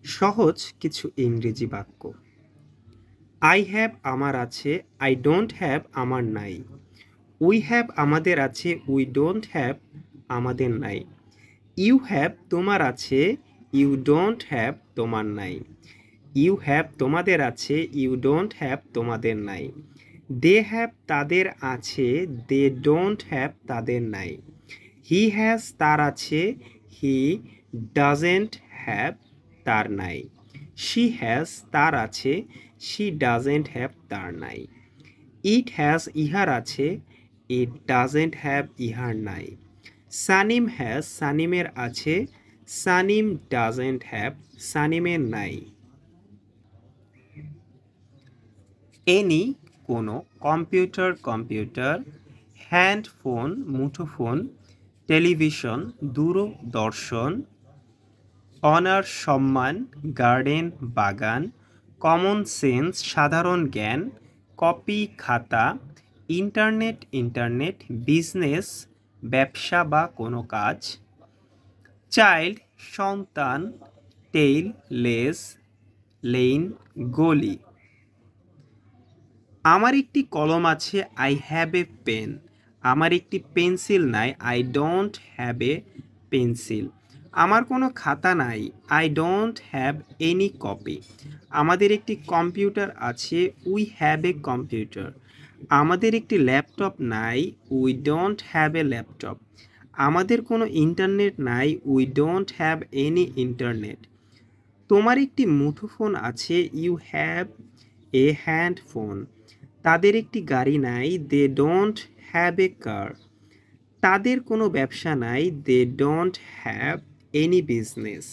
সহজ কিছু ইংরেজি বাক্য। আই হ্যাভ আমার আছে, আই ডোন্ট হ্যাভ আমার নাই। উই হ্যাভ আমাদের আছে, উই ডোন্ট হ্যাভ আমাদের নাই। ইউ হ্যাভ তোমার আছে, ইউ ডোন্ট হ্যাভ তোমার নাই। ইউ হ্যাভ তোমাদের আছে, ইউ ডোন্ট হ্যাভ তোমাদের নাই। দে হ্যাভ তাদের আছে, দে ডোন্ট হ্যাভ তাদের নাই। হি হ্যাজ তার আছে, হি ডাজেন্ট হ্যাভ তার নাই। শি হ্যাজ তার আছে, শি ডাজেন্ট হ্যাভ তার নাই। ইট হ্যাজ ইহার আছে, ইট ডাজেন্ট হ্যাভ ইহার নাই। সানিম হ্যাজ সানিমের আছে, সানিম ডাজেন্ট হ্যাভ সানিমের নাই। এনি কোনো, কম্পিউটার, হ্যান্ডফোন মুঠোফোন, টেলিভিশন দূরদর্শন, অনার সম্মান, গার্ডেন বাগান, কমন সেন্স সাধারণ জ্ঞান, কপি খাতা, ইন্টারনেট বিজনেস ব্যবসা বা কোনো কাজ, চাইল্ড সন্তান, টেইল লেজ, লেইন গলি। আমার একটি কলম আছে, আই হ্যাভ এ পেন। আমার একটি পেন্সিল নাই, I don't have a pencil. আমার কোনো খাতা নাই, I don't have any copy. আমাদের একটি কম্পিউটার আছে, উই হ্যাভ এ কম্পিউটার। আমাদের একটি ল্যাপটপ নাই, we don't have a laptop. আমাদের কোনো ইন্টারনেট নাই, we don't have any internet. তোমার একটি মুঠোফোন আছে, ইউ হ্যাভ এ হ্যান্ডফোন। তাদের একটি গাড়ি নাই, দে ডোন্ট হ্যাভ এ কার। তাদের কোনো ব্যবসা নাই, they don't have any business.